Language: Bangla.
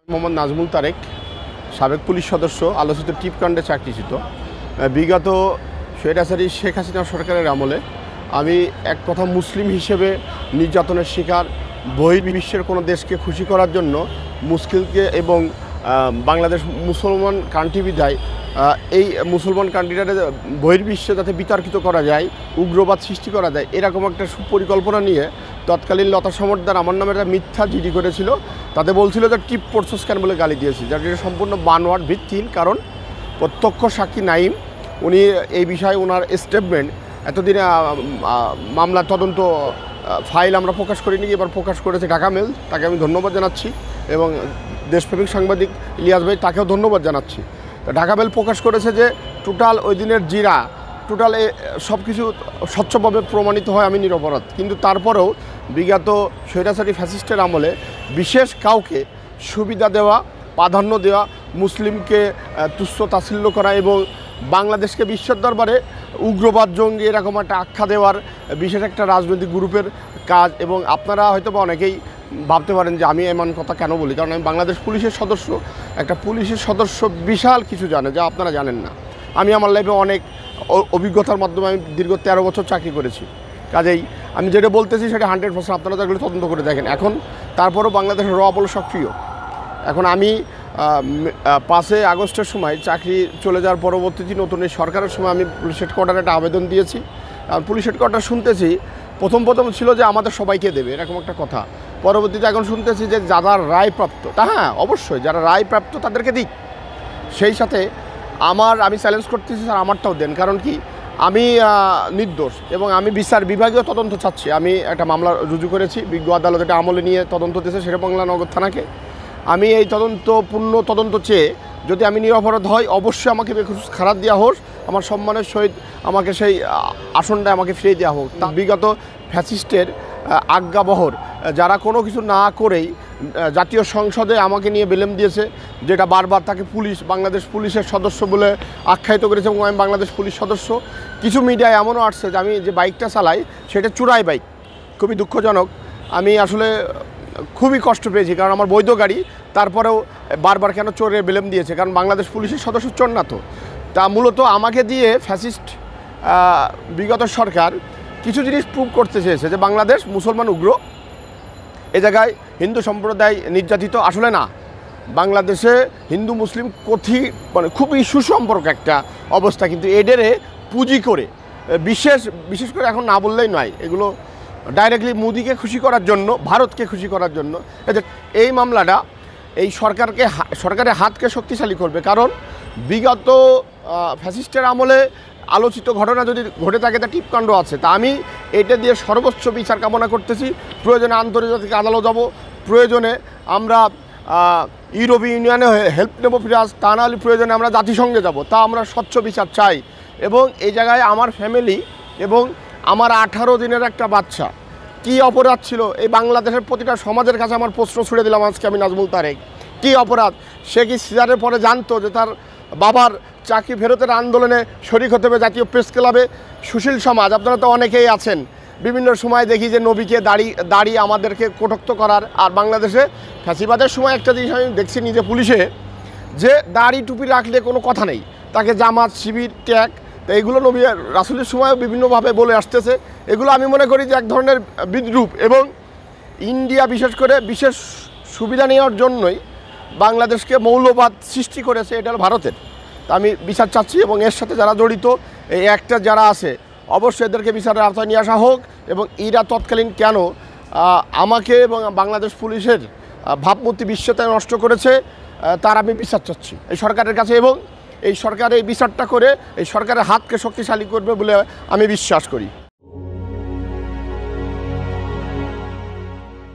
মোহাম্মদ নাজমুল তারেক, সাবেক পুলিশ সদস্য, আলোচিত টিপকাণ্ডে চাকরিচ্যুত। বিগত স্বৈরাচারী শেখ হাসিনা সরকারের আমলে আমি এক কথা মুসলিম হিসেবে নির্যাতনের শিকার, বহির্বিশ্বের কোনো দেশকে খুশি করার জন্য মুশকিলকে এবং বাংলাদেশ মুসলমান কান্ট্রি বিদায় এই মুসলমান কান্ট্রিটাকে বহির্বিশ্বে যাতে বিতর্কিত করা যায়, উগ্রবাদ সৃষ্টি করা যায়, এরকম একটা সুপরিকল্পনা নিয়ে তৎকালীন লতা সমর্দার আমার নামে একটা মিথ্যা জিডি করেছিল। তাতে বলছিল যে টিপ পড়ছস কেন বলে গালি দিয়েছি, যেটা সম্পূর্ণ বানোয়াট, ভিত্তিহীন। কারণ প্রত্যক্ষ সাক্ষী নাইম, উনি এই বিষয়ে ওনার স্টেটমেন্ট এতদিনে মামলা তদন্ত ফাইল আমরা প্রকাশ করিনি, এবার প্রকাশ করেছে ঢাকা মেল, তাকে আমি ধন্যবাদ জানাচ্ছি, এবং দেশপ্রেমিক সাংবাদিক ইলিয়াস ভাই, তাকেও ধন্যবাদ জানাচ্ছি। ঢাকা মেল প্রকাশ করেছে যে টোটাল ওই দিনের জিরা টোটাল সব কিছু স্বচ্ছভাবে প্রমাণিত হয় আমি নিরপরাধ। কিন্তু তারপরেও বিগত স্বৈরাচারী ফ্যাসিস্টের আমলে বিশেষ কাউকে সুবিধা দেওয়া, প্রাধান্য দেওয়া, মুসলিমকে তুচ্ছ তাচ্ছিল্য করা এবং বাংলাদেশকে বিশ্বের দরবারে উগ্রবাদ জঙ্গি এরকম একটা আখ্যা দেওয়ার বিশেষ একটা রাজনৈতিক গ্রুপের কাজ। এবং আপনারা হয়তো বা অনেকেই ভাবতে পারেন যে আমি এমন কথা কেন বলি, কারণ আমি বাংলাদেশ পুলিশের সদস্য। একটা পুলিশের সদস্য বিশাল কিছু জানে যা আপনারা জানেন না। আমি আমার লাইফে অনেক অভিজ্ঞতার মাধ্যমে আমি দীর্ঘ 13 বছর চাকরি করেছি। কাজেই আমি যেটা বলতেছি সেটা 100% আপনারা যেগুলো তদন্ত করে দেখেন। এখন তারপরও বাংলাদেশের র বল সক্রিয়। এখন আমি 5 আগস্টের সময় চাকরি চলে যাওয়ার পরবর্তীতে নতুন এই সরকারের সময় আমি পুলিশ হেডকোয়ার্টারে একটা আবেদন দিয়েছি। আর পুলিশ হেডকোয়ার্টার শুনতেছি প্রথম ছিল যে আমাদের সবাইকে দেবে, এরকম একটা কথা। পরবর্তীতে এখন শুনতেছি যে যারা রায়প্রাপ্ত, তা হ্যাঁ অবশ্যই যারা রায়প্রাপ্ত তাদেরকে দিক। সেই সাথে আমি চ্যালেঞ্জ করতেছি, স্যার আমারটাও দেন। কারণ কি, আমি নির্দোষ এবং আমি বিচার বিভাগীয় তদন্ত চাচ্ছি। আমি একটা মামলা রুজু করেছি, বিজ্ঞ আদালত এটা আমলে নিয়ে তদন্ত দিয়েছে শেরেবাংলা নগর থানাকে। আমি এই পূর্ণ তদন্ত চেয়ে যদি আমি নিরপরাধ হয়, অবশ্যই আমাকে বেখুস খারাপ দেওয়া হোক, আমার সম্মানের সহিত আমাকে সেই আসনটায় আমাকে ফিরিয়ে দেওয়া হোক। তা বিগত ফ্যাসিস্টের আজ্ঞাবহর যারা কোনো কিছু না করেই জাতীয় সংসদে আমাকে নিয়ে বেলেম দিয়েছে, যেটা বারবার তাকে বাংলাদেশ পুলিশের সদস্য বলে আখ্যায়িত করেছে, এবং আমি বাংলাদেশ পুলিশ সদস্য। কিছু মিডিয়ায় এমনও আসছে যে আমি যে বাইকটা চালাই সেটা চুরাই বাইক। খুবই দুঃখজনক। আমি আসলে খুবই কষ্ট পেয়েছি, কারণ আমার বৈধ গাড়ি, তারপরেও বারবার কেন চোরের বেলেম দিয়েছে। কারণ বাংলাদেশ পুলিশের সদস্য চোর না তো। তা মূলত আমাকে দিয়ে ফ্যাসিস্ট বিগত সরকার কিছু জিনিস প্রুভ করতে চেয়েছে যে বাংলাদেশ মুসলমান উগ্র, এ জায়গায় হিন্দু সম্প্রদায় নির্যাতিত। আসলে না, বাংলাদেশে হিন্দু মুসলিম খুবই সুসম্পর্ক একটা অবস্থা। কিন্তু এডেরে পুঁজি করে বিশেষ করে এখন না বললেই নয়, এগুলো ডাইরেক্টলি মোদিকে খুশি করার জন্য, ভারতকে খুশি করার জন্য এই মামলাটা এই সরকারের হাতকে শক্তিশালী করবে। কারণ বিগত ফ্যাসিস্টের আমলে আলোচিত ঘটনা যদি ঘটে থাকে, তা টিপকাণ্ড আছে। তা আমি এটা দিয়ে সর্বোচ্চ বিচার কামনা করতেছি। প্রয়োজনে আন্তর্জাতিক আদালত যাব, প্রয়োজনে আমরা ইউরোপীয় ইউনিয়নে হেল্প নেব ফিরাজ, তা নাহলে প্রয়োজনে আমরা জাতিসংঘে যাব। তা আমরা স্বচ্ছ বিচার চাই। এবং এই জায়গায় আমার ফ্যামিলি এবং আমার 18 দিনের একটা বাচ্চা কী অপরাধ ছিল, এই বাংলাদেশের প্রতিটা সমাজের কাছে আমার প্রশ্ন ছুড়ে দিলাম আজকে আমি নাজমুল তারেক। কী অপরাধ? সে কি সিজারের পরে জানতো যে তার বাবার চাকরি ফেরতের আন্দোলনে শরিক হতে হবে জাতীয় প্রেস ক্লাবে? সুশীল সমাজ আপনারা তো অনেকেই আছেন, বিভিন্ন সময় দেখি যে নবীকে দাড়ি আমাদেরকে কটাক্ষ করার। আর বাংলাদেশে ফ্যাসিবাদের সময় একটা জিনিস আমি দেখছি নিজে পুলিশে, যে দাড়ি টুপি রাখলে কোনো কথা নেই, তাকে জামাত শিবির ট্যাগ, তো এগুলো নবী রাসূলের সময়ও বিভিন্নভাবে বলে আসতেছে। এগুলো আমি মনে করি যে এক ধরনের বিদ্রূপ, এবং ইন্ডিয়া বিশেষ করে বিশেষ সুবিধা নেওয়ার জন্যই বাংলাদেশকে মৌলবাদ সৃষ্টি করেছে, এটা হলো ভারতের। তা আমি বিচার চাচ্ছি, এবং এর সাথে যারা জড়িত এই একটা যারা আছে অবশ্যই এদেরকে বিচারের আওতায় নিয়ে আসা হোক। এবং এরা তৎকালীন কেন আমাকে এবং বাংলাদেশ পুলিশের ভাবমূর্তি বিশ্বতে নষ্ট করেছে, তার আমি বিচার চাচ্ছি এই সরকারের কাছে। এবং এই সরকার এই বিচারটা করে এই সরকারের হাতকে শক্তিশালী করবে বলে আমি বিশ্বাস করি।